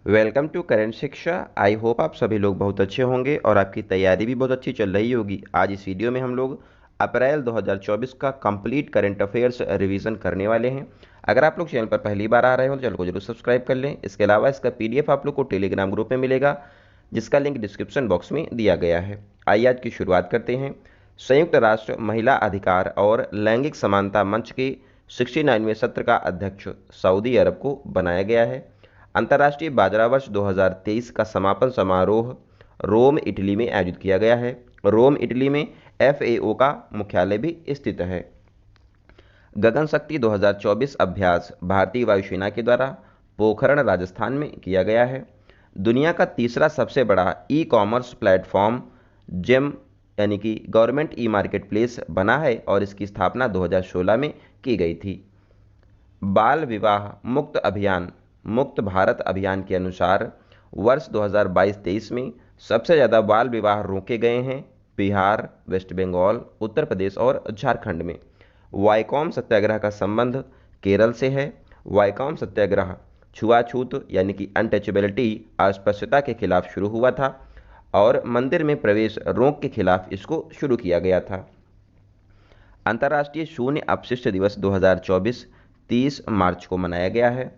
Welcome to current शिक्षा। I hope आप सभी लोग बहुत अच्छे होंगे और आपकी तैयारी भी बहुत अच्छी चल रही होगी। आज इस वीडियो में हम लोग अप्रैल 2024 का कंप्लीट करंट अफेयर्स रिवीजन करने वाले हैं। अगर आप लोग चैनल पर पहली बार आ रहे हो तो चैनल को जरूर सब्सक्राइब कर लें। इसके अलावा इसका पीडीएफ आप लोग को टेलीग्राम ग्रुप में मिलेगा, जिसका लिंक डिस्क्रिप्शन बॉक्स में दिया गया है। आइए आज की शुरुआत करते हैं। संयुक्त राष्ट्र महिला अधिकार और लैंगिक समानता मंच के 69वें सत्र का अध्यक्ष सऊदी अरब को बनाया गया है। अंतर्राष्ट्रीय बाजरा वर्ष 2023 का समापन समारोह रोम, इटली में आयोजित किया गया है। रोम, इटली में FAO का मुख्यालय भी स्थित है। गगन शक्ति 2024 अभ्यास भारतीय वायुसेना के द्वारा पोखरण, राजस्थान में किया गया है। दुनिया का तीसरा सबसे बड़ा ई-कॉमर्स प्लेटफॉर्म जेम यानी कि गवर्नमेंट ई मार्केट प्लेस बना है और इसकी स्थापना 2016 में की गई थी। बाल विवाह मुक्त अभियान, मुक्त भारत अभियान के अनुसार वर्ष 2022-23 में सबसे ज़्यादा बाल विवाह रोके गए हैं बिहार, वेस्ट बंगाल, उत्तर प्रदेश और झारखंड में। वाईकॉम सत्याग्रह का संबंध केरल से है। वाईकॉम सत्याग्रह छुआछूत यानी कि अनटचेबिलिटी, अस्पृश्यता के खिलाफ शुरू हुआ था और मंदिर में प्रवेश रोक के खिलाफ इसको शुरू किया गया था। अंतर्राष्ट्रीय शून्य अपशिष्ट दिवस 2024 30 मार्च को मनाया गया है।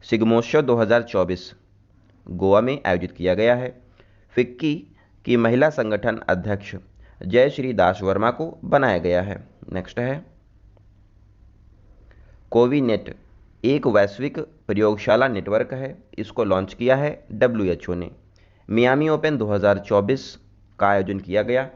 शिग्मोत्सव 2024 गोवा में आयोजित किया गया है। फिक्की की महिला संगठन अध्यक्ष जयश्री दास वर्मा को बनाया गया है। नेक्स्ट है कोविनेट, एक वैश्विक प्रयोगशाला नेटवर्क है। इसको लॉन्च किया है WHO ने। मियामी ओपन 2024 का आयोजन किया गया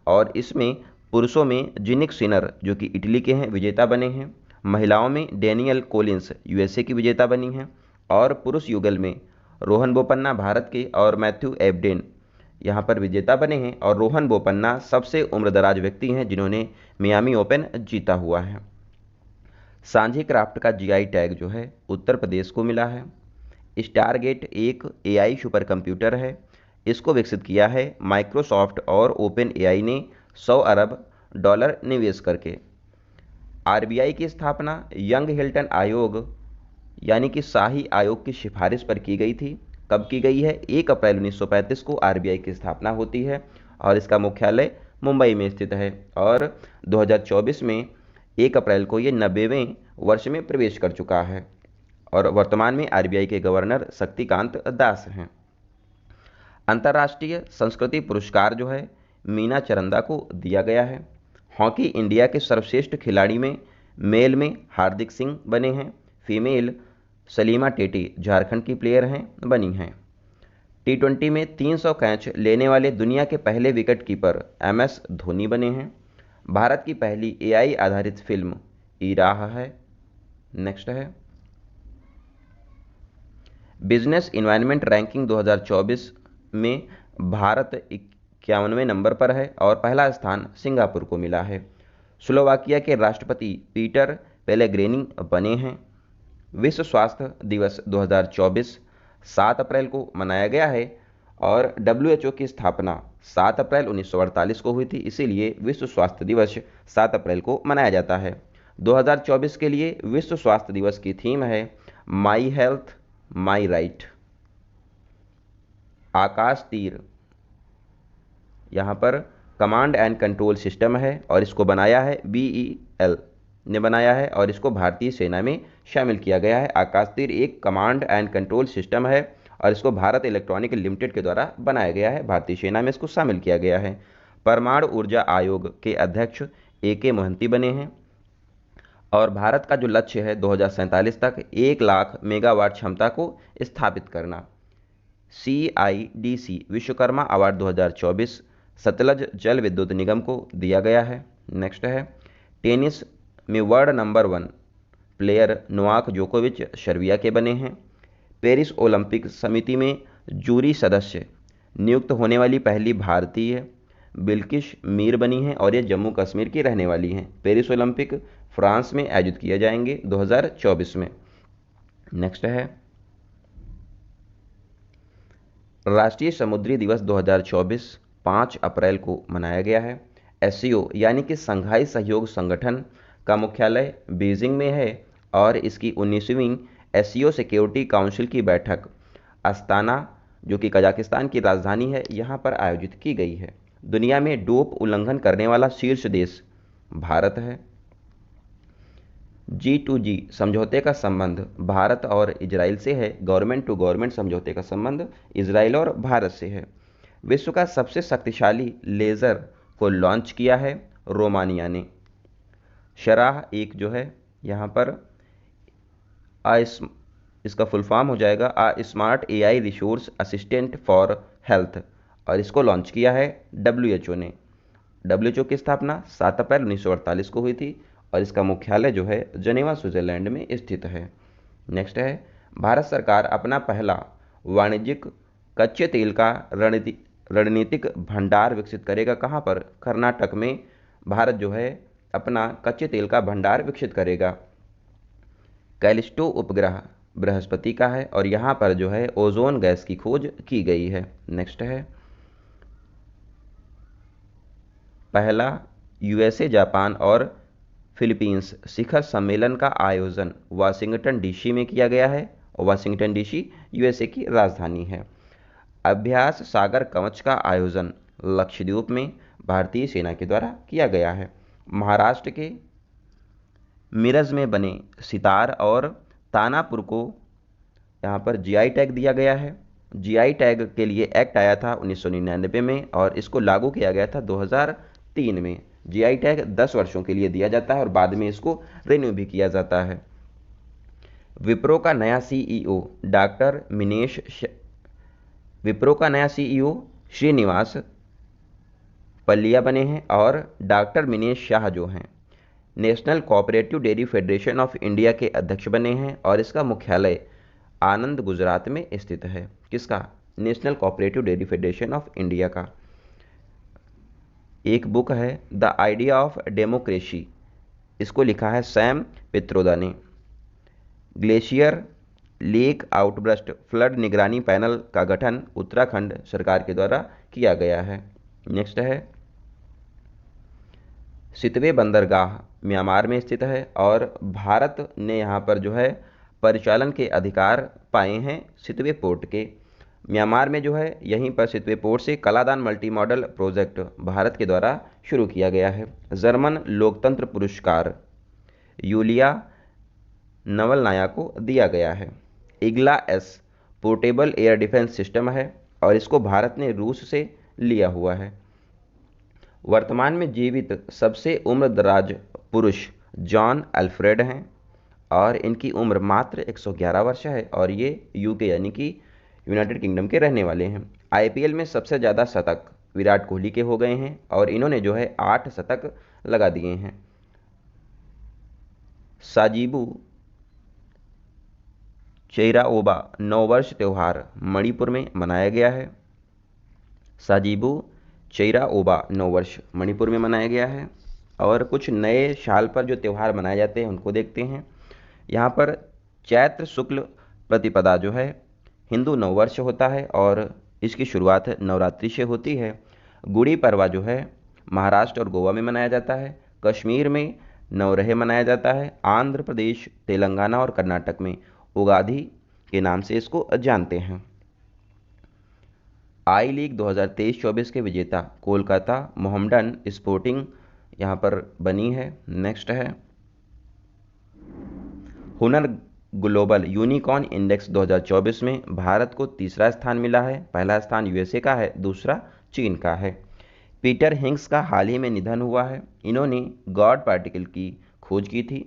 और इसमें पुरुषों में जिनिक सिनर जो कि इटली के हैं विजेता बने हैं। महिलाओं में डेनियल कोलिंस USA की विजेता बनी हैं और पुरुष युगल में रोहन बोपन्ना भारत के और मैथ्यू एबडेन यहाँ पर विजेता बने हैं। और रोहन बोपन्ना सबसे उम्रदराज व्यक्ति हैं जिन्होंने मियामी ओपन जीता हुआ है। सांझी क्राफ्ट का GI टैग जो है उत्तर प्रदेश को मिला है। स्टारगेट एक AI सुपर कंप्यूटर है। इसको विकसित किया है माइक्रोसॉफ्ट और ओपन AI ने $100 अरब निवेश करके। RBI की स्थापना यंग हिल्टन आयोग यानी कि शाही आयोग की सिफारिश पर की गई थी। कब की गई है? 1 अप्रैल 1935 को RBI की स्थापना होती है और इसका मुख्यालय मुंबई में स्थित है। और 2024 में 1 अप्रैल को ये 90वें वर्ष में प्रवेश कर चुका है और वर्तमान में RBI के गवर्नर शक्तिकांत दास हैं। अंतर्राष्ट्रीय संस्कृति पुरस्कार जो है मीना चरंदा को दिया गया है। हॉकी इंडिया के सर्वश्रेष्ठ खिलाड़ी में मेल में हार्दिक सिंह बने हैं। फीमेल सलीमा टेटी झारखंड की प्लेयर हैं बनी हैं। T20 में 300 कैच लेने वाले दुनिया के पहले विकेट कीपर MS धोनी बने हैं। भारत की पहली AI आधारित फिल्म इराह है। नेक्स्ट है बिजनेस इन्वायरमेंट रैंकिंग 2024 में भारत 51वें नंबर पर है और पहला स्थान सिंगापुर को मिला है। स्लोवाकिया के राष्ट्रपति पीटर पेलेग्रिनी बने हैं। विश्व स्वास्थ्य दिवस 2024 7 अप्रैल को मनाया गया है और WHO की स्थापना 7 अप्रैल 1948 को हुई थी, इसीलिए विश्व स्वास्थ्य दिवस 7 अप्रैल को मनाया जाता है। 2024 के लिए विश्व स्वास्थ्य दिवस की थीम है माई हेल्थ माई राइट। आकाश तीर यहाँ पर कमांड एंड कंट्रोल सिस्टम है और इसको बनाया है BEL ने बनाया है और इसको भारतीय सेना में शामिल किया गया है। आकाश तीर एक कमांड एंड कंट्रोल सिस्टम है और इसको भारत इलेक्ट्रॉनिक लिमिटेड के द्वारा बनाया गया है। भारतीय सेना में इसको शामिल किया गया है। परमाणु ऊर्जा आयोग के अध्यक्ष AK मोहंती बने हैं और भारत का जो लक्ष्य है 2047 तक 1 लाख मेगावाट क्षमता को स्थापित करना। CIDC विश्वकर्मा अवार्ड 2024 सतलज जल विद्युत निगम को दिया गया है। नेक्स्ट है टेनिस में वर्ल्ड नंबर 1 प्लेयर नोवाक जोकोविच सर्बिया के बने हैं। पेरिस ओलंपिक समिति में जूरी सदस्य नियुक्त होने वाली पहली भारतीय बिल्किश मीर बनी हैं और ये जम्मू कश्मीर की रहने वाली हैं। पेरिस ओलंपिक फ्रांस में आयोजित किए जाएंगे 2024 में। नेक्स्ट है राष्ट्रीय समुद्री दिवस 2024 5 अप्रैल को मनाया गया है। SCO यानी कि संघाई सहयोग संगठन का मुख्यालय बीजिंग में है और इसकी 19वीं SCO सिक्योरिटी काउंसिल की बैठक अस्ताना जो कि कजाकिस्तान की राजधानी है, यहाँ पर आयोजित की गई है। दुनिया में डोप उल्लंघन करने वाला शीर्ष देश भारत है। G2G समझौते का संबंध भारत और इजराइल से है। गवर्नमेंट टू गवर्नमेंट समझौते का संबंध इजराइल और भारत से है। विश्व का सबसे शक्तिशाली लेज़र को लॉन्च किया है रोमानिया ने। शराह एक जो है यहाँ पर इसका फुल फॉर्म हो जाएगा smart AI resource assistant for health, और इसको लॉन्च किया है WHO ने। WHO की स्थापना 7 अप्रैल 1948 को हुई थी और इसका मुख्यालय जो है जनेवा स्विट्जरलैंड में स्थित है। नेक्स्ट है, भारत सरकार अपना पहला वाणिज्यिक कच्चे तेल का रणनीतिक भंडार विकसित करेगा। कहाँ पर? कर्नाटक में भारत जो है अपना कच्चे तेल का भंडार विकसित करेगा। कैलिस्टो उपग्रह बृहस्पति का है और यहाँ पर जो है ओजोन गैस की खोज की गई है। नेक्स्ट है, पहला USA, जापान और फिलीपींस शिखर सम्मेलन का आयोजन वाशिंगटन DC में किया गया है और वाशिंगटन DC USA की राजधानी है। अभ्यास सागर कवच का आयोजन लक्षद्वीप में भारतीय सेना के द्वारा किया गया है। महाराष्ट्र के मिरज में बने सितार और तानापुर को यहाँ पर GI टैग दिया गया है। GI टैग के लिए एक्ट आया था 1999 में और इसको लागू किया गया था 2003 में। GI टैग 10 वर्षों के लिए दिया जाता है और बाद में इसको रिन्यू भी किया जाता है। विप्रो का नया CEO श्रीनिवास पल्लिया बने हैं और डॉक्टर मिनेश शाह जो हैं national cooperative dairy federation of India के अध्यक्ष बने हैं और इसका मुख्यालय आनंद गुजरात में स्थित है। किसका? National cooperative dairy federation of India का। एक बुक है द आइडिया ऑफ डेमोक्रेसी, इसको लिखा है सैम पित्रोदा ने। ग्लेशियर लेक आउटब्रस्ट फ्लड निगरानी पैनल का गठन उत्तराखंड सरकार के द्वारा किया गया है। नेक्स्ट है, सितवे बंदरगाह म्यांमार में स्थित है और भारत ने यहाँ पर जो है परिचालन के अधिकार पाए हैं सितवे पोर्ट के। म्यांमार में जो है यहीं पर सितवे पोर्ट से Kaladan multi modal project Bharat के द्वारा शुरू किया गया है। जर्मन लोकतंत्र पुरस्कार यूलिया नवलनाया को दिया गया है। Igla S portable air defence system है और इसको भारत ने रूस से लिया हुआ है। वर्तमान में जीवित सबसे उम्रदराज पुरुष जॉन अल्फ्रेड हैं और इनकी उम्र मात्र 111 वर्ष है और ये UK यानी कि यूनाइटेड किंगडम के रहने वाले हैं। IPL में सबसे ज़्यादा शतक विराट कोहली के हो गए हैं और इन्होंने जो है 8 शतक लगा दिए हैं। साजिबू चेइराओबा नववर्ष त्यौहार मणिपुर में मनाया गया है। साजिबू चेइराओबा नववर्ष मणिपुर में मनाया गया है। और कुछ नए साल पर जो त्यौहार मनाए जाते हैं उनको देखते हैं। यहाँ पर चैत्र शुक्ल प्रतिपदा जो है हिंदू नववर्ष होता है और इसकी शुरुआत नवरात्रि से होती है। गुड़ी पड़वा जो है महाराष्ट्र और गोवा में मनाया जाता है। कश्मीर में नवरेह मनाया जाता है। आंध्र प्रदेश, तेलंगाना और कर्नाटक में उगादि के नाम से इसको जानते हैं। आई लीग 2023-24 के विजेता कोलकाता मोहम्मडन स्पोर्टिंग यहाँ पर बनी है। नेक्स्ट है, हुनर ग्लोबल यूनिकॉर्न इंडेक्स 2024 में भारत को तीसरा स्थान मिला है। पहला स्थान USA का है, दूसरा चीन का है। पीटर हिंग्स का हाल ही में निधन हुआ है। इन्होंने गॉड पार्टिकल की खोज की थी।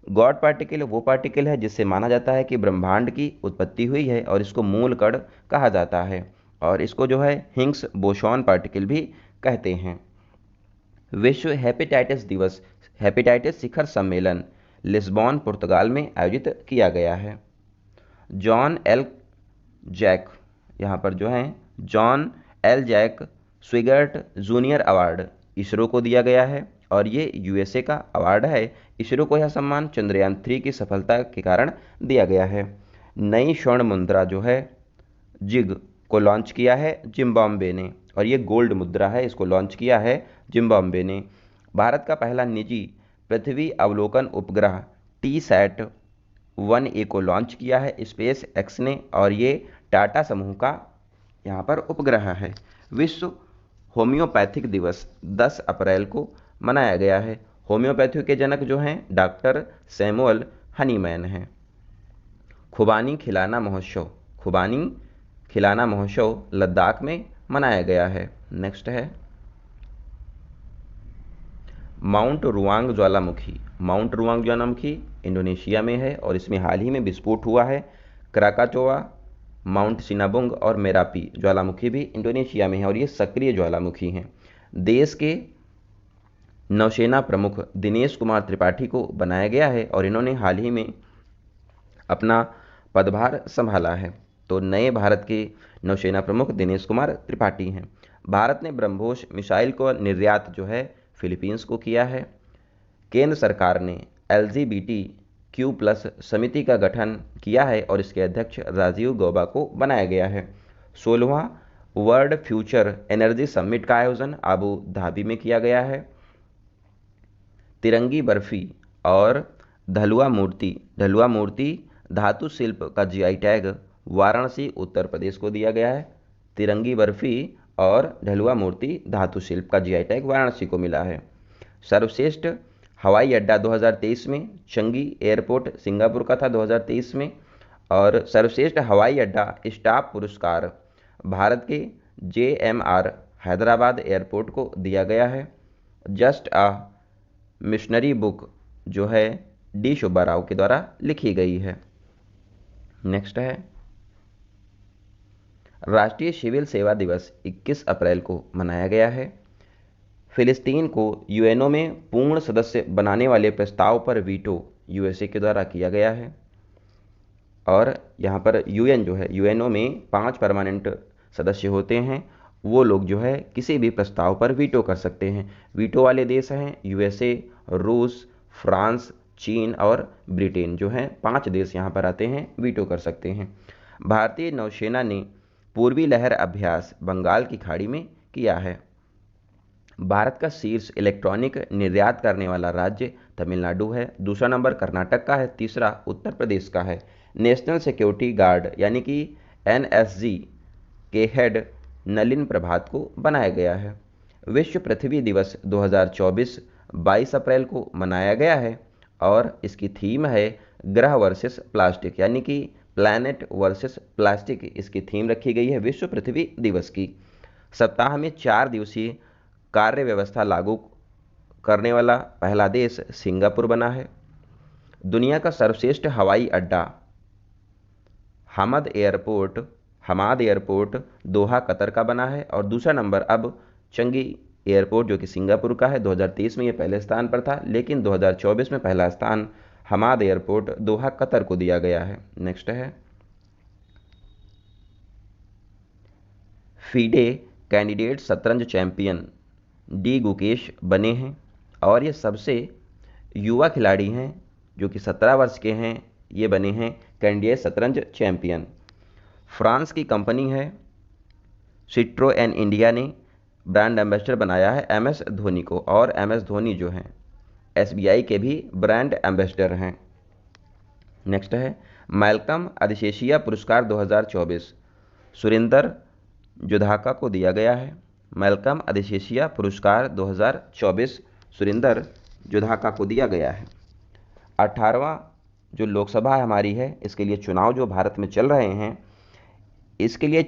गॉड पार्टिकल वो पार्टिकल है जिससे माना जाता है कि ब्रह्मांड की उत्पत्ति हुई है और इसको मूल कण कहा जाता है और इसको जो है हिंग्स बोसॉन पार्टिकल भी कहते हैं। विश्व हेपेटाइटिस दिवस हेपेटाइटिस शिखर सम्मेलन लिस्बॉन पुर्तगाल में आयोजित किया गया है। जॉन एल जैक यहाँ पर जो है John L Jack Swigert junior award ISRO को दिया गया है और ये USA का अवार्ड है। इसरो को यह सम्मान चंद्रयान 3 की सफलता के कारण दिया गया है। नई स्वर्ण मुद्रा जो है जिग को लॉन्च किया है जिम्बाब्वे ने और ये गोल्ड मुद्रा है, इसको लॉन्च किया है जिम्बाब्वे ने। भारत का पहला निजी पृथ्वी अवलोकन उपग्रह TSAT 1A को लॉन्च किया है स्पेस एक्स ने, और ये टाटा समूह का यहाँ पर उपग्रह है। विश्व होम्योपैथिक दिवस 10 अप्रैल को मनाया गया है। होम्योपैथी के जनक जो हैं डॉक्टर सैमुअल हनीमैन हैं। खुबानी खिलाना महोत्सव, खुबानी खिलाना महोत्सव लद्दाख में मनाया गया है। नेक्स्ट है माउंट रुआंग ज्वालामुखी, माउंट रुआंग ज्वालामुखी इंडोनेशिया में है और इसमें हाल ही में विस्फोट हुआ है। क्राकाचोआ, माउंट सिनाबुंग और मेरापी ज्वालामुखी भी इंडोनेशिया में है और ये सक्रिय ज्वालामुखी हैं। देश के नौसेना प्रमुख दिनेश कुमार त्रिपाठी को बनाया गया है और इन्होंने हाल ही में अपना पदभार संभाला है। तो नए भारत के नौसेना प्रमुख दिनेश कुमार त्रिपाठी हैं। भारत ने ब्रह्मोस मिसाइल को निर्यात जो है फिलीपींस को किया है। केंद्र सरकार ने LGBTQ+ समिति का गठन किया है और इसके अध्यक्ष राजीव गौबा को बनाया गया है। 16वां वर्ल्ड फ्यूचर एनर्जी समिट का आयोजन अबू धाबी में किया गया है। तिरंगी बर्फी और ढलुआ मूर्ति धातु शिल्प का GI टैग वाराणसी उत्तर प्रदेश को दिया गया है। तिरंगी बर्फी और ढलुआ मूर्ति धातु शिल्प का GI टैग वाराणसी को मिला है। सर्वश्रेष्ठ हवाई अड्डा 2023 में चंगी एयरपोर्ट सिंगापुर का था 2023 में, और सर्वश्रेष्ठ हवाई अड्डा स्टाफ पुरस्कार भारत के JMR हैदराबाद एयरपोर्ट को दिया गया है। जस्ट अ मिशनरी बुक जो है D सुब्बा राव के द्वारा लिखी गई है। नेक्स्ट है राष्ट्रीय सिविल सेवा दिवस 21 अप्रैल को मनाया गया है। फिलिस्तीन को UNO में पूर्ण सदस्य बनाने वाले प्रस्ताव पर वीटो USA के द्वारा किया गया है। और यहाँ पर UN जो है UNO में 5 परमानेंट सदस्य होते हैं, वो लोग जो है किसी भी प्रस्ताव पर वीटो कर सकते हैं। वीटो वाले देश हैं USA, रूस, फ्रांस, चीन और ब्रिटेन जो हैं 5 देश यहाँ पर आते हैं, वीटो कर सकते हैं। भारतीय नौसेना ने पूर्वी लहर अभ्यास बंगाल की खाड़ी में किया है। भारत का शीर्ष इलेक्ट्रॉनिक निर्यात करने वाला राज्य तमिलनाडु है। दूसरा नंबर कर्नाटक का है, तीसरा उत्तर प्रदेश का है। नेशनल सिक्योरिटी गार्ड यानी कि NSG के हेड नलिन प्रभात को बनाया गया है। विश्व पृथ्वी दिवस 2024 22 अप्रैल को मनाया गया है और इसकी थीम है ग्रह वर्सेस प्लास्टिक, यानी कि प्लैनेट वर्सेस प्लास्टिक इसकी थीम रखी गई है विश्व पृथ्वी दिवस की। सप्ताह में 4 दिवसीय कार्य व्यवस्था लागू करने वाला पहला देश सिंगापुर बना है। दुनिया का सर्वश्रेष्ठ हवाई अड्डा हमाद एयरपोर्ट दोहा कतर का बना है और दूसरा नंबर अब चंगी एयरपोर्ट जो कि सिंगापुर का है। 2023 में ये पहले स्थान पर था, लेकिन 2024 में पहला स्थान हमाद एयरपोर्ट दोहा कतर को दिया गया है। नेक्स्ट है फीडे कैंडिडेट शतरंज चैंपियन D गुकेश बने हैं और ये सबसे युवा खिलाड़ी हैं जो कि 17 वर्ष के हैं, ये बने हैं कैंडिडेट शतरंज चैंपियन। फ्रांस की कंपनी है सिट्रोएन इंडिया ने ब्रांड एम्बेसडर बनाया है MS धोनी को, और MS धोनी जो हैं SBI के भी ब्रांड एम्बेसडर हैं। नेक्स्ट है मैल्कम अधिशेषिया पुरस्कार 2024 सुरेंदर जुधाका को दिया गया है। मैल्कम अधिशेषिया पुरस्कार 2024 सुरेंदर जुधाका को दिया गया है। 18वां जो लोकसभा हमारी है, इसके लिए चुनाव जो भारत में चल रहे हैं, इसके लिए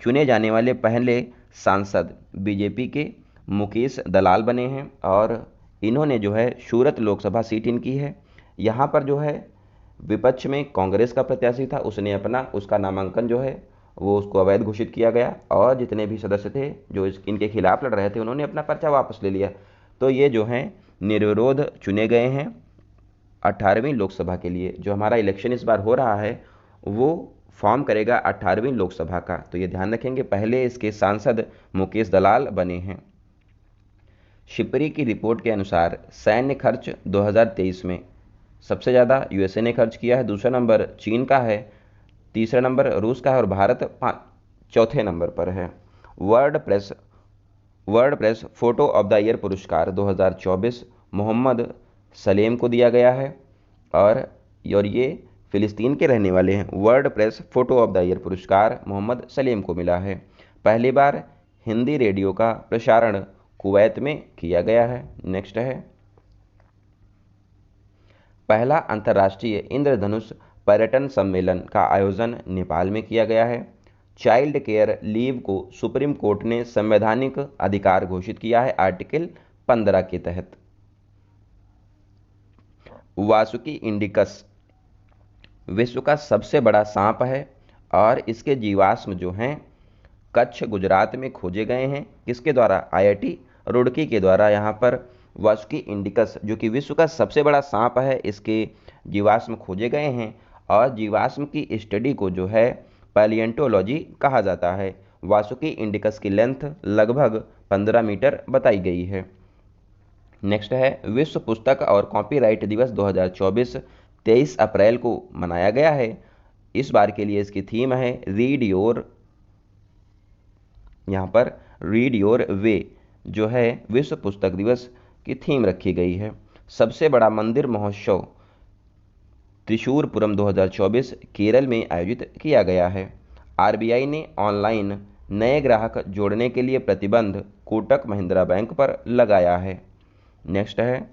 चुने जाने वाले पहले सांसद BJP के मुकेश दलाल बने हैं और इन्होंने जो है सूरत लोकसभा सीट इनकी है। यहाँ पर जो है विपक्ष में कांग्रेस का प्रत्याशी था, उसने उसका नामांकन जो है वो उसको अवैध घोषित किया गया और जितने भी सदस्य थे जो इनके खिलाफ लड़ रहे थे उन्होंने अपना पर्चा वापस ले लिया। तो ये जो हैं निर्विरोध चुने गए हैं 18वीं लोकसभा के लिए। जो हमारा इलेक्शन इस बार हो रहा है वो फॉर्म करेगा 18वीं लोकसभा का, तो ये ध्यान रखेंगे। पहले इसके सांसद मुकेश दलाल बने हैं। शिपरी की रिपोर्ट के अनुसार सैन्य खर्च 2023 में सबसे ज़्यादा USA ने खर्च किया है, दूसरा नंबर चीन का है, तीसरा नंबर रूस का है और भारत चौथे नंबर पर है। World press photo of the year पुरस्कार 2024 मोहम्मद सलेम को दिया गया है और ये फिलिस्तीन के रहने वाले हैं। World press photo of the year पुरस्कार मोहम्मद सलीम को मिला है। पहली बार हिंदी रेडियो का प्रसारण कुवैत में किया गया है। नेक्स्ट है, पहला अंतर्राष्ट्रीय इंद्रधनुष पर्यटन सम्मेलन का आयोजन नेपाल में किया गया है। चाइल्ड केयर लीव को सुप्रीम कोर्ट ने संवैधानिक अधिकार घोषित किया है आर्टिकल 15 के तहत। वासुकी इंडिकस विश्व का सबसे बड़ा सांप है और इसके जीवाश्म जो हैं कच्छ गुजरात में खोजे गए हैं। किसके द्वारा? आईआईटी रुड़की के द्वारा। यहाँ पर वासुकी इंडिकस जो कि विश्व का सबसे बड़ा सांप है, इसके जीवाश्म खोजे गए हैं और जीवाश्म की स्टडी को जो है पैलिएंटोलॉजी कहा जाता है। वासुकी इंडिकस की लेंथ लगभग 15 मीटर बताई गई है। नेक्स्ट है, विश्व पुस्तक और कॉपीराइट दिवस 2024 23 अप्रैल को मनाया गया है। इस बार के लिए इसकी थीम है रीड योर, यहाँ पर रीड योर वे जो है विश्व पुस्तक दिवस की थीम रखी गई है। सबसे बड़ा मंदिर महोत्सव त्रिशूरपुरम 2024 केरल में आयोजित किया गया है। आरबीआई ने ऑनलाइन नए ग्राहक जोड़ने के लिए प्रतिबंध कोटक महिंद्रा बैंक पर लगाया है। नेक्स्ट है,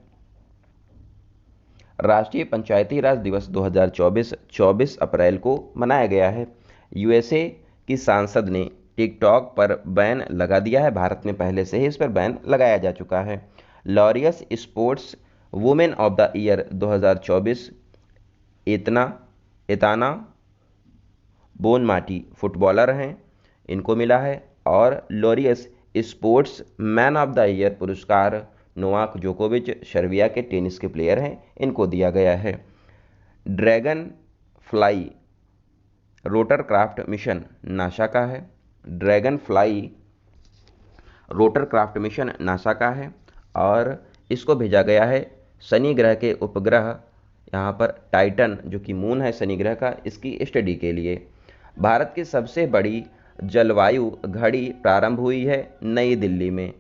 राष्ट्रीय पंचायती राज दिवस 2024 24 अप्रैल को मनाया गया है। यूएसए की सांसद ने टिकटॉक पर बैन लगा दिया है। भारत में पहले से ही इस पर बैन लगाया जा चुका है। Laureus sports women of the year 2024 Aitana Bonmati footballer हैं, इनको मिला है। और Laureus sports man of the year पुरस्कार नोवाक जोकोविच सर्बिया के टेनिस के प्लेयर हैं, इनको दिया गया है। Dragon fly rotorcraft mission NASA का है। Dragon fly rotorcraft mission NASA का है और इसको भेजा गया है शनि ग्रह के उपग्रह, यहाँ पर टाइटन जो कि मून है शनि ग्रह का, इसकी स्टडी के लिए। भारत की सबसे बड़ी जलवायु घड़ी प्रारंभ हुई है नई दिल्ली में।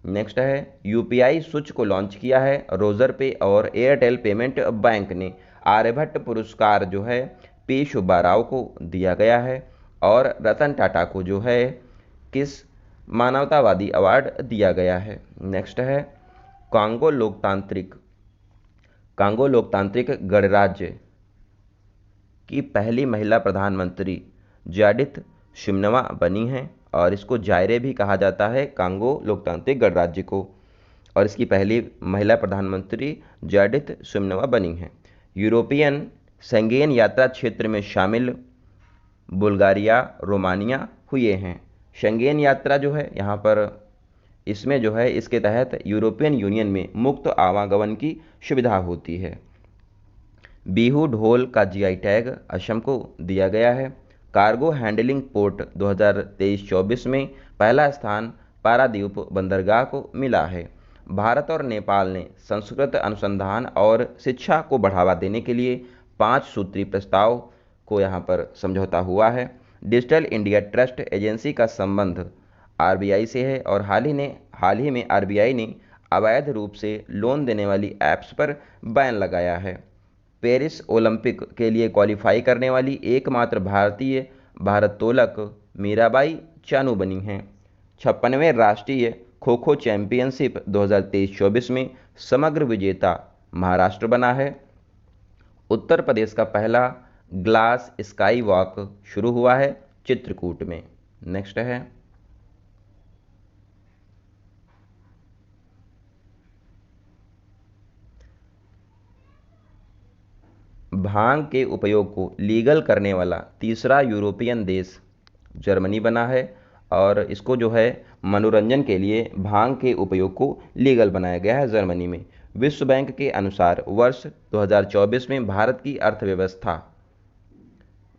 नेक्स्ट है, यूपीआई स्विच को लॉन्च किया है रोजर पे और एयरटेल पेमेंट बैंक ने। आर्यभट्ट पुरस्कार जो है पी सुब्बा राव को दिया गया है और रतन टाटा को जो है किस मानवतावादी अवार्ड दिया गया है। नेक्स्ट है, कांगो लोकतांत्रिक गणराज्य की पहली महिला प्रधानमंत्री जाडिथ शिमनवा बनी हैं और इसको जायरे भी कहा जाता है कांगो लोकतांत्रिक गणराज्य को, और इसकी पहली महिला प्रधानमंत्री जाडिथ शिमनवा बनी हैं। यूरोपियन शेंगेन यात्रा क्षेत्र में शामिल बुल्गारिया रोमानिया हुए हैं। शेंगेन यात्रा जो है यहाँ पर इसमें जो है इसके तहत यूरोपियन यूनियन में मुक्त आवागमन की सुविधा होती है। बिहू ढोल का जीआई टैग असम को दिया गया है। कार्गो हैंडलिंग पोर्ट 2023-24 में पहला स्थान पारादीप बंदरगाह को मिला है। भारत और नेपाल ने संस्कृत अनुसंधान और शिक्षा को बढ़ावा देने के लिए 5 सूत्री प्रस्ताव को यहाँ पर समझौता हुआ है। डिजिटल इंडिया ट्रस्ट एजेंसी का संबंध आरबीआई से है और हाल ही में आरबीआई ने अवैध रूप से लोन देने वाली ऐप्स पर बैन लगाया है। पेरिस ओलंपिक के लिए क्वालिफाई करने वाली एकमात्र भारतीय भारोत्तोलक मीराबाई चानू बनी हैं। 56वें राष्ट्रीय खो खो चैंपियनशिप 2023-24 में समग्र विजेता महाराष्ट्र बना है। उत्तर प्रदेश का पहला ग्लास स्काई वॉक शुरू हुआ है चित्रकूट में। नेक्स्ट है, भांग के उपयोग को लीगल करने वाला तीसरा यूरोपियन देश जर्मनी बना है और इसको जो है मनोरंजन के लिए भांग के उपयोग को लीगल बनाया गया है जर्मनी में। विश्व बैंक के अनुसार वर्ष 2024 में भारत की अर्थव्यवस्था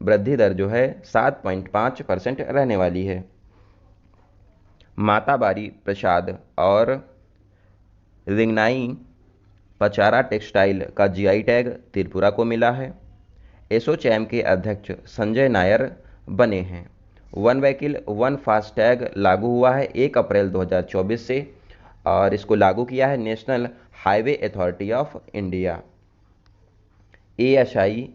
वृद्धि दर जो है 7.5% रहने वाली है। माताबारी प्रसाद और रिंगनाई पचारा टेक्सटाइल का जीआई टैग त्रिपुरा को मिला है। एसोचैम के अध्यक्ष संजय नायर बने हैं। वन व्हीकल वन फास्टैग लागू हुआ है 1 अप्रैल 2024 से और इसको लागू किया है national highway authority of India. ASI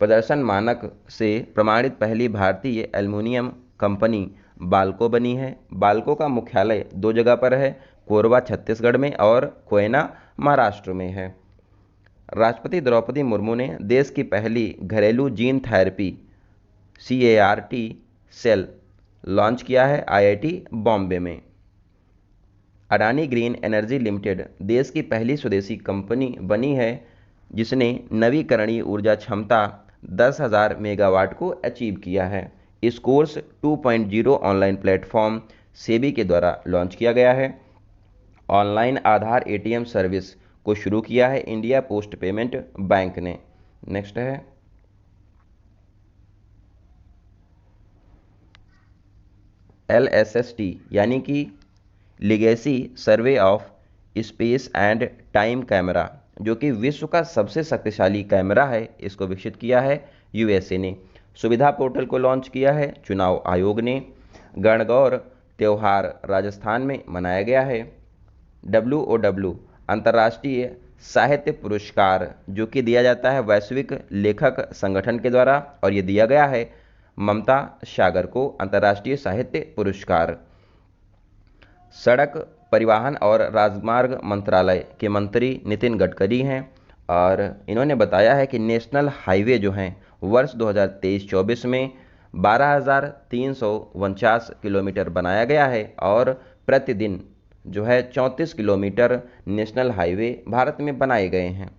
प्रदर्शन मानक से प्रमाणित पहली भारतीय एल्युमिनियम कंपनी बाल्को बनी है। बाल्को का मुख्यालय दो जगह पर है, कोरबा छत्तीसगढ़ में और कोयना महाराष्ट्र में है। राष्ट्रपति द्रौपदी मुर्मू ने देश की पहली घरेलू gene therapy CAR-T cell launch किया है IIT बॉम्बे में। अडानी ग्रीन एनर्जी लिमिटेड देश की पहली स्वदेशी कंपनी बनी है जिसने नवीकरणीय ऊर्जा क्षमता 10,000 मेगावाट को अचीव किया है। इस कोर्स 2.0 ऑनलाइन प्लेटफॉर्म सेबी के द्वारा लॉन्च किया गया है। ऑनलाइन आधार ATM सर्विस को शुरू किया है इंडिया पोस्ट पेमेंट बैंक ने। नेक्स्ट है LSST यानी कि legacy survey of space and time camera, जो कि विश्व का सबसे शक्तिशाली कैमरा है। इसको विकसित किया है USA ने। सुविधा पोर्टल को लॉन्च किया है चुनाव आयोग ने। गणगौर त्यौहार राजस्थान में मनाया गया है। WOW अंतर्राष्ट्रीय साहित्य पुरस्कार जो कि दिया जाता है वैश्विक लेखक संगठन के द्वारा, और ये दिया गया है ममता सागर को अंतर्राष्ट्रीय साहित्य पुरस्कार। सड़क परिवहन और राजमार्ग मंत्रालय के मंत्री नितिन गडकरी हैं और इन्होंने बताया है कि नेशनल हाईवे जो हैं वर्ष 2023-24 में 12,349 किलोमीटर बनाया गया है और प्रतिदिन जो है 34 किलोमीटर नेशनल हाईवे भारत में बनाए गए हैं।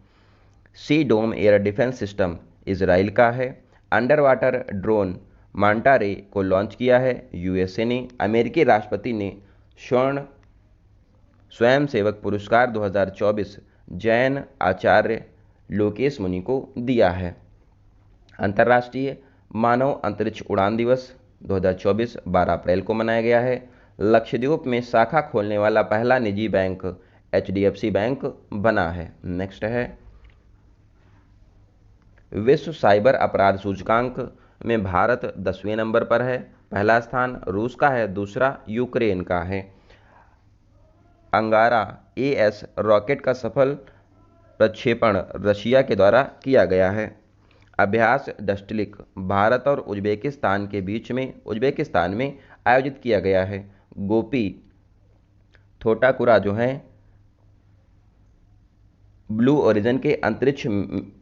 सी डोम एयर डिफेंस सिस्टम इजराइल का है। अंडर वाटर ड्रोन मांटा रे को लॉन्च किया है USA ने। अमेरिकी राष्ट्रपति ने स्वर्ण स्वयंसेवक पुरस्कार 2024 जैन आचार्य लोकेश मुनि को दिया है। अंतर्राष्ट्रीय मानव अंतरिक्ष उड़ान दिवस 2024 12 अप्रैल को मनाया गया है। लक्षद्वीप में शाखा खोलने वाला पहला निजी बैंक HDFC बैंक बना है। नेक्स्ट है विश्व साइबर अपराध सूचकांक में भारत 10वें नंबर पर है। पहला स्थान रूस का है, दूसरा यूक्रेन का है। अंगारा AS रॉकेट का सफल प्रक्षेपण रशिया के द्वारा किया गया है। अभ्यास डस्टलिक भारत और उज्बेकिस्तान के बीच में उज्बेकिस्तान में आयोजित किया गया है। गोपी थोटाकुरा जो है ब्लू ओरिजिन के अंतरिक्ष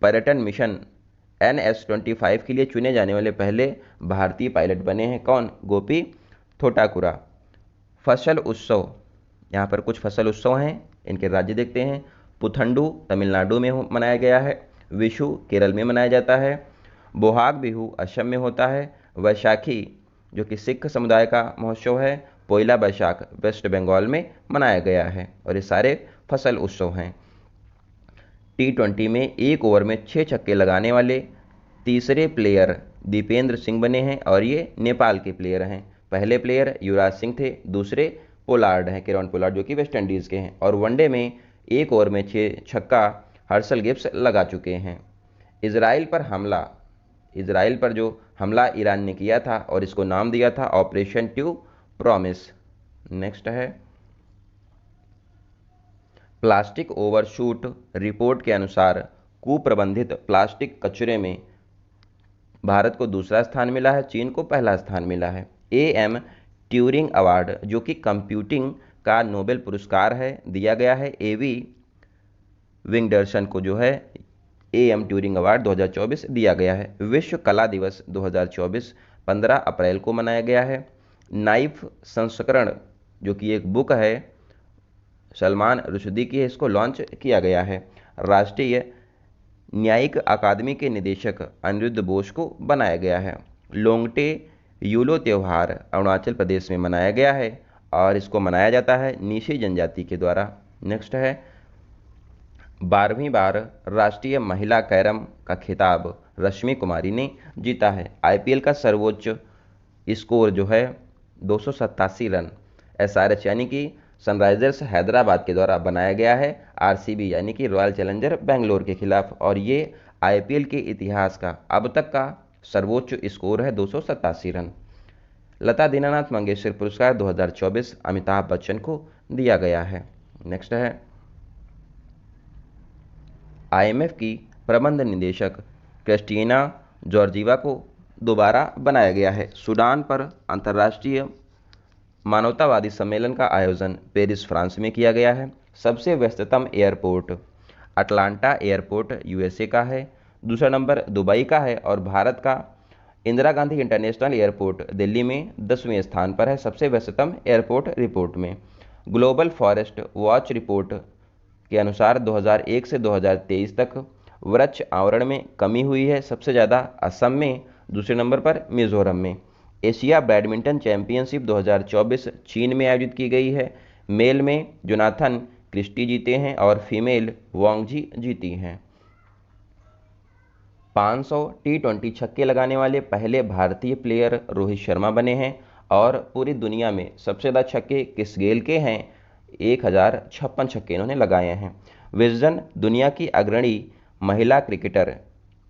पर्यटन मिशन NS-25 के लिए चुने जाने वाले पहले भारतीय पायलट बने हैं। कौन? गोपी थोटाकुरा। फसल उत्सव, यहाँ पर कुछ फसल उत्सव हैं, इनके राज्य देखते हैं। पुथंडू तमिलनाडु में मनाया गया है। विशु केरल में मनाया जाता है। बोहाग बिहू असम में होता है। वैशाखी जो कि सिख समुदाय का महोत्सव है, पोइला बैशाख वेस्ट बंगाल में मनाया गया है। और ये सारे फसल उत्सव हैं। T20 में एक ओवर में 6 छक्के लगाने वाले तीसरे प्लेयर दीपेंद्र सिंह बने हैं और ये नेपाल के प्लेयर हैं। पहले प्लेयर युवराज सिंह थे, दूसरे पोलार्ड हैं, किरण पोलार्ड जो कि वेस्ट इंडीज़ के हैं। और वनडे में एक ओवर में 6 छक्का हर्षल गिब्स लगा चुके हैं। इजराइल पर जो हमला ईरान ने किया था और इसको नाम दिया था ऑपरेशन ट्रू प्रॉमिस। नेक्स्ट है प्लास्टिक ओवरशूट रिपोर्ट के अनुसार कुप्रबंधित प्लास्टिक कचरे में भारत को दूसरा स्थान मिला है, चीन को पहला स्थान मिला है। AM ट्यूरिंग अवार्ड जो कि कंप्यूटिंग का नोबेल पुरस्कार है, दिया गया है AV विंगडरसन को जो है AM ट्यूरिंग अवार्ड 2024 दिया गया है। विश्व कला दिवस 2024 15 अप्रैल को मनाया गया है। नाइफ संस्करण जो कि एक बुक है सलमान रुश्दी की है, इसको लॉन्च किया गया है। राष्ट्रीय न्यायिक अकादमी के निदेशक अनिरुद्ध बोस को बनाया गया है। लोंगटे यूलो त्यौहार अरुणाचल प्रदेश में मनाया गया है और इसको मनाया जाता है नीशी जनजाति के द्वारा। नेक्स्ट है 12वीं बार राष्ट्रीय महिला कैरम का खिताब रश्मि कुमारी ने जीता है। IPL का सर्वोच्च स्कोर जो है 287 रन SRH यानी कि सनराइजर्स हैदराबाद के द्वारा बनाया गया है RCB यानी कि रॉयल चैलेंजर बेंगलोर के खिलाफ, और ये IPL के इतिहास का अब तक का सर्वोच्च स्कोर है 287 रन। लता दीनानाथ मंगेशकर पुरस्कार 2024 अमिताभ बच्चन को दिया गया है। नेक्स्ट है IMF की प्रबंध निदेशक क्रिस्टीना जॉर्जिया को दोबारा बनाया गया है। सूडान पर अंतर्राष्ट्रीय मानवतावादी सम्मेलन का आयोजन पेरिस, फ्रांस में किया गया है। सबसे व्यस्ततम एयरपोर्ट अटलांटा एयरपोर्ट यूएसए का है। दूसरा नंबर दुबई का है और भारत का इंदिरा गांधी इंटरनेशनल एयरपोर्ट दिल्ली में 10वें स्थान पर है सबसे व्यस्ततम एयरपोर्ट रिपोर्ट में। ग्लोबल फॉरेस्ट वॉच रिपोर्ट के अनुसार 2001 से 2023 तक वृक्ष आवरण में कमी हुई है। सबसे ज़्यादा असम में, दूसरे नंबर पर मिजोरम में। एशिया बैडमिंटन चैंपियनशिप 2024 चीन में आयोजित की गई है। मेल में जोनाथन क्रिस्टी जीते हैं और फीमेल वांगजी जीती हैं। 500 टी20 छक्के लगाने वाले पहले भारतीय प्लेयर रोहित शर्मा बने हैं और पूरी दुनिया में सबसे ज़्यादा छक्के किस गेल के हैं? 1056 छक्के इन्होंने लगाए हैं। विजडन दुनिया की अग्रणी महिला क्रिकेटर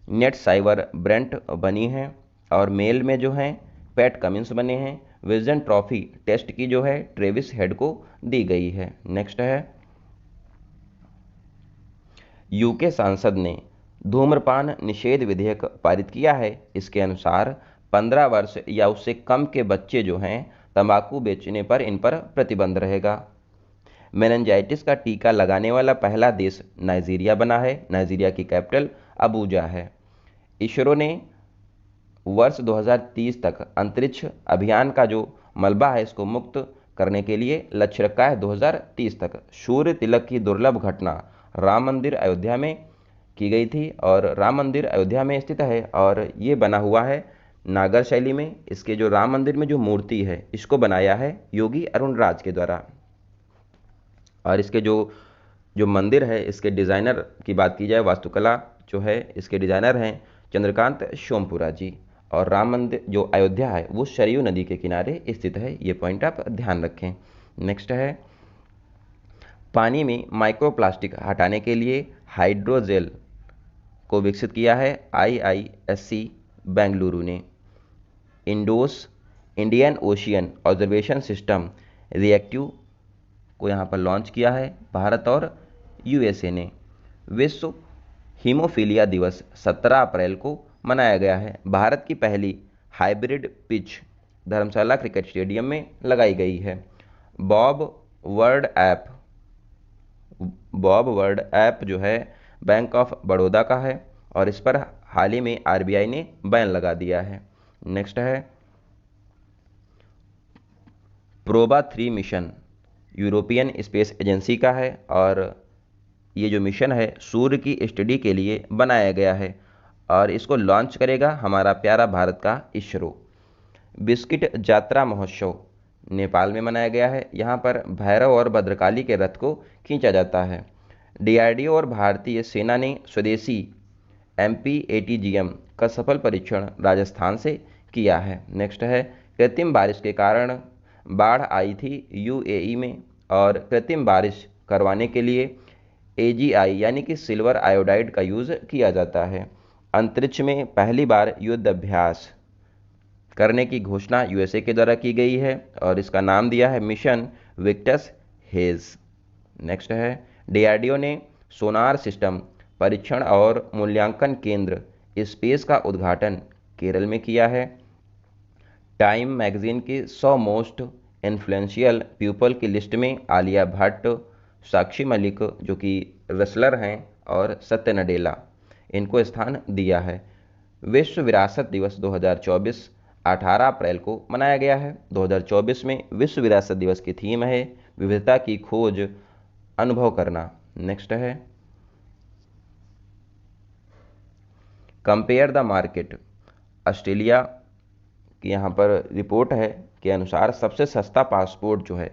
नेट साइवर ब्रेंट बनी हैं और मेल में जो हैं पैट कमिंस बने हैं। विजडन ट्रॉफी टेस्ट की जो है ट्रेविस हेड को दी गई है। नेक्स्ट है, यूके सांसद ने धूम्रपान निषेध विधेयक पारित किया है। इसके अनुसार 15 वर्ष या उससे कम के बच्चे जो हैं तंबाकू बेचने पर इन पर प्रतिबंध रहेगा। मेनिंजाइटिस का टीका लगाने वाला पहला देश नाइजीरिया बना है। नाइजीरिया की कैपिटल अबूजा है। इसरो ने वर्ष 2030 तक अंतरिक्ष अभियान का जो मलबा है इसको मुक्त करने के लिए लक्ष्य रखा है 2030 तक। सूर्य तिलक की दुर्लभ घटना राम मंदिर अयोध्या में की गई थी और राम मंदिर अयोध्या में स्थित है और ये बना हुआ है नागर शैली में। इसके जो राम मंदिर में जो मूर्ति है इसको बनाया है योगी अरुणराज के द्वारा। और इसके जो मंदिर है इसके डिज़ाइनर की बात की जाए, वास्तुकला जो है इसके डिज़ाइनर हैं चंद्रकांत सोमपुरा जी। और राम मंदिर जो अयोध्या है वो सरयू नदी के किनारे स्थित है, ये पॉइंट आप ध्यान रखें। नेक्स्ट है, पानी में माइक्रोप्लास्टिक हटाने के लिए हाइड्रोजेल को विकसित किया है IISc बेंगलुरु ने। INDOOS Indian ocean observation system reactive को यहाँ पर लॉन्च किया है भारत और यूएसए ने। विश्व हीमोफीलिया दिवस 17 अप्रैल को मनाया गया है। भारत की पहली हाइब्रिड पिच धर्मशाला क्रिकेट स्टेडियम में लगाई गई है। बॉब वर्ड ऐप जो है बैंक ऑफ बड़ौदा का है और इस पर हाल ही में RBI ने बैन लगा दिया है। नेक्स्ट है, PROBA 3 mission European space agency का है और ये जो मिशन है सूर्य की स्टडी के लिए बनाया गया है और इसको लॉन्च करेगा हमारा प्यारा भारत का इसरो। बिस्किट यात्रा महोत्सव नेपाल में मनाया गया है। यहाँ पर भैरव और भद्रकाली के रथ को खींचा जाता है। DRDO और भारतीय सेना ने स्वदेशी MPATGM का सफल परीक्षण राजस्थान से किया है। नेक्स्ट है, कृत्रिम बारिश के कारण बाढ़ आई थी UAE में और कृत्रिम बारिश करवाने के लिए AGI यानी कि सिल्वर आयोडाइड का यूज़ किया जाता है। अंतरिक्ष में पहली बार युद्ध अभ्यास करने की घोषणा USA के द्वारा की गई है और इसका नाम दिया है मिशन विक्टस हेज। नेक्स्ट है, DRDO ने सोनार सिस्टम परीक्षण और मूल्यांकन केंद्र स्पेस का उद्घाटन केरल में किया है। टाइम मैगजीन की 100 मोस्ट इन्फ्लुएंशियल पीपल की लिस्ट में आलिया भट्ट, साक्षी मलिक जो कि रेसलर हैं और सत्य नडेला इनको स्थान दिया है। विश्व विरासत दिवस 2024 18 अप्रैल को मनाया गया है। 2024 में विश्व विरासत दिवस की थीम है विविधता की खोज अनुभव करना। नेक्स्ट है, कंपेयर द मार्केट ऑस्ट्रेलिया की यहाँ पर रिपोर्ट है के अनुसार सबसे सस्ता पासपोर्ट जो है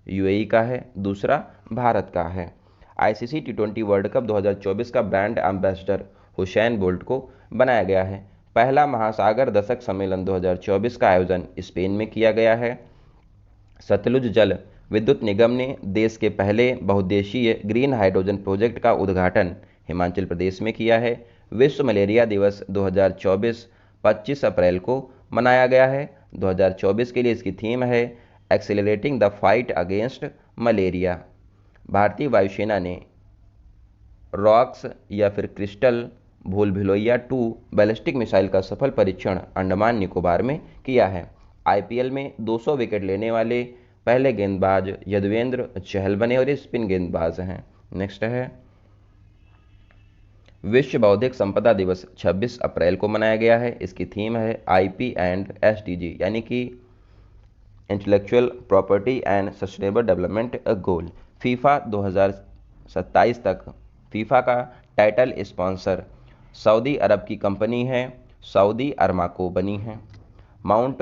UAE का है, दूसरा भारत का है। ICC T20 वर्ल्ड कप 2024 का ब्रांड एम्बेसडर हुसैन बोल्ट को बनाया गया है। पहला महासागर दशक सम्मेलन 2024 का आयोजन स्पेन में किया गया है। सतलुज जल विद्युत निगम ने देश के पहले बहुउद्देशीय ग्रीन हाइड्रोजन प्रोजेक्ट का उद्घाटन हिमाचल प्रदेश में किया है। विश्व मलेरिया दिवस 2024 25 अप्रैल को मनाया गया है। 2024 के लिए इसकी थीम है accelerating the fight against malaria. भारतीय वायुसेना ने रॉक्स या फिर क्रिस्टल भूल भिलोइया 2 बैलिस्टिक मिसाइल का सफल परीक्षण अंडमान निकोबार में किया है। आईपीएल में 200 विकेट लेने वाले पहले गेंदबाज यजुवेंद्र चहल बने और ये स्पिन गेंदबाज हैं। नेक्स्ट है, विश्व बौद्धिक संपदा दिवस 26 अप्रैल को मनाया गया है। इसकी थीम है आईपी एंड एसडीजी यानी कि intellectual property and sustainable development goal. FIFA 2027 तक फीफा का टाइटल स्पॉन्सर सऊदी अरब की कंपनी है सऊदी अरमाको बनी है। माउंट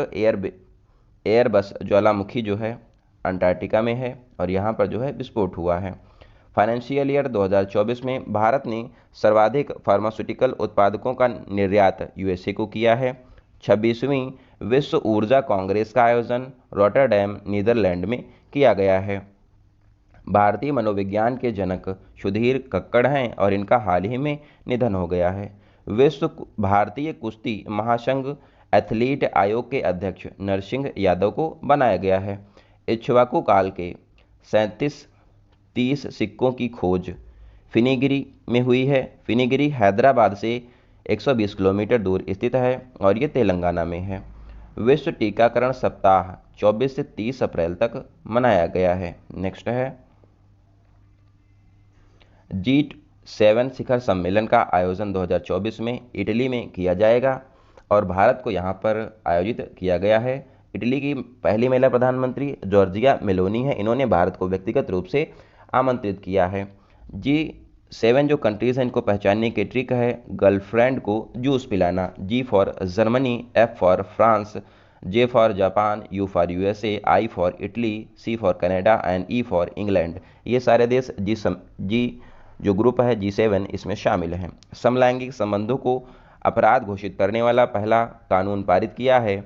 एयरबस ज्वालामुखी जो है अंटार्कटिका में है और यहाँ पर जो है विस्फोट हुआ है। फाइनेंशियल ईयर 2024 में भारत ने सर्वाधिक फार्मास्यूटिकल उत्पादकों का निर्यात यूएसए को किया है। 26वीं विश्व ऊर्जा कांग्रेस का आयोजन रॉटरडैम नीदरलैंड में किया गया है। भारतीय मनोविज्ञान के जनक सुधीर कक्कड़ हैं और इनका हाल ही में निधन हो गया है। विश्व भारतीय कुश्ती महासंघ एथलीट आयोग के अध्यक्ष नरसिंह यादव को बनाया गया है। इक्ष्वाकु काल के 3730 सिक्कों की खोज फिनीगिरी में हुई है। फिनीगिरी हैदराबाद से 120 किलोमीटर दूर स्थित है और ये तेलंगाना में है। विश्व टीकाकरण सप्ताह 24 से 30 अप्रैल तक मनाया गया है। नेक्स्ट है, G7 शिखर सम्मेलन का आयोजन 2024 में इटली में किया जाएगा और भारत को यहाँ पर आयोजित किया गया है। इटली की पहली महिला प्रधानमंत्री जॉर्जिया मेलोनी है। इन्होंने भारत को व्यक्तिगत रूप से आमंत्रित किया है। G7 जो कंट्रीज़ हैं इनको पहचानने की ट्रिक है गर्लफ्रेंड को जूस पिलाना। G for Germany, F for France, J for Japan, U for USA, I for Italy, C for Canada and E for England. ये सारे देश जी जो ग्रुप है G7 इसमें शामिल हैं। समलैंगिक संबंधों को अपराध घोषित करने वाला पहला कानून पारित किया है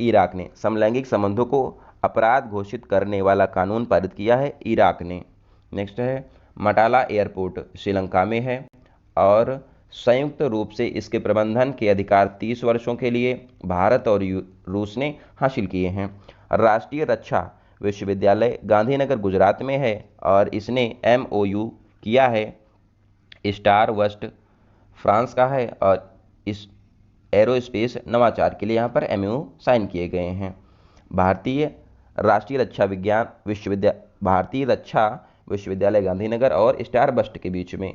इराक ने। समलैंगिक संबंधों को अपराध घोषित करने वाला कानून पारित किया है इराक ने। नेक्स्ट है, मटाला एयरपोर्ट श्रीलंका में है और संयुक्त रूप से इसके प्रबंधन के अधिकार 30 वर्षों के लिए भारत और रूस ने हासिल किए हैं। राष्ट्रीय रक्षा विश्वविद्यालय गांधीनगर गुजरात में है और इसने MOU किया है स्टार वेस्ट फ्रांस का है और इस एरोस्पेस नवाचार के लिए यहाँ पर MOU साइन किए गए हैं। भारतीय रक्षा विश्वविद्यालय गांधीनगर और स्टार बस्ट के बीच में।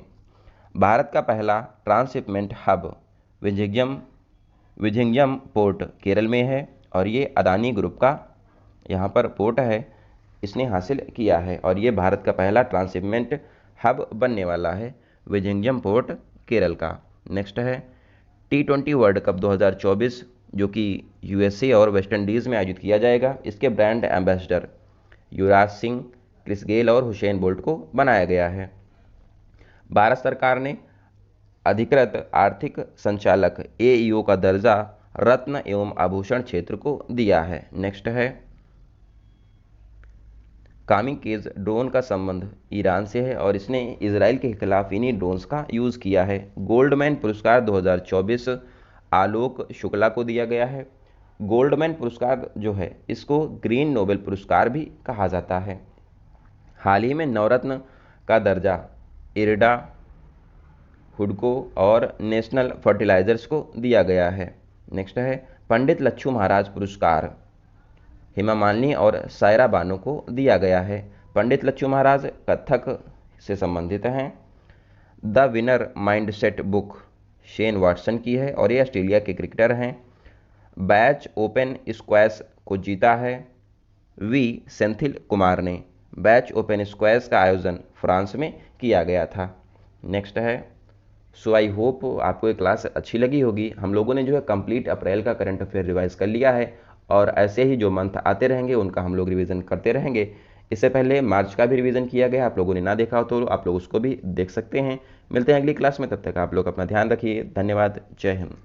भारत का पहला ट्रांसशिपमेंट हब विझिंगम पोर्ट केरल में है और ये अदानी ग्रुप का यहाँ पर पोर्ट है, इसने हासिल किया है और ये भारत का पहला ट्रांसशिपमेंट हब बनने वाला है विझिंगम पोर्ट केरल का। नेक्स्ट है, T20 वर्ल्ड कप 2024 जो कि यूएसए और वेस्ट इंडीज़ में आयोजित किया जाएगा। इसके brand ambassador Yuvraj Singh, Chris Gayle और हुसैन बोल्ट को बनाया गया है। भारत सरकार ने अधिकृत आर्थिक संचालक AEO का दर्जा रत्न एवं आभूषण क्षेत्र को दिया है। नेक्स्ट है, कामिकेज ड्रोन का संबंध ईरान से है और इसने इजराइल के खिलाफ इन्हीं ड्रोन्स का यूज़ किया है। गोल्डमैन पुरस्कार 2024 आलोक शुक्ला को दिया गया है। गोल्डमैन पुरस्कार जो है इसको ग्रीन नोबेल पुरस्कार भी कहा जाता है। हाल ही में नवरत्न का दर्जा इरडा, हुडको और नेशनल फर्टिलाइजर्स को दिया गया है। नेक्स्ट है, पंडित लच्छू महाराज पुरस्कार हेमा मालिनी और सायरा बानो को दिया गया है। पंडित लच्छू महाराज कथक से संबंधित हैं। The winner mindset book Shane Watson की है और ये ऑस्ट्रेलिया के क्रिकेटर हैं। बैच ओपन स्क्वैश को जीता है सेंथिल कुमार ने। बैच ओपन स्क्वैश का आयोजन फ्रांस में किया गया था। नेक्स्ट है, सो आई होप आपको ये क्लास अच्छी लगी होगी। हम लोगों ने जो है कंप्लीट अप्रैल का करंट अफेयर रिवाइज कर लिया है और ऐसे ही जो मंथ आते रहेंगे उनका हम लोग रिवीजन करते रहेंगे। इससे पहले मार्च का भी रिवीजन किया गया, आप लोगों ने ना देखा हो तो आप लोग उसको भी देख सकते हैं। मिलते हैं अगली क्लास में, तब तक आप लोग अपना ध्यान रखिए। धन्यवाद। जय हिंद।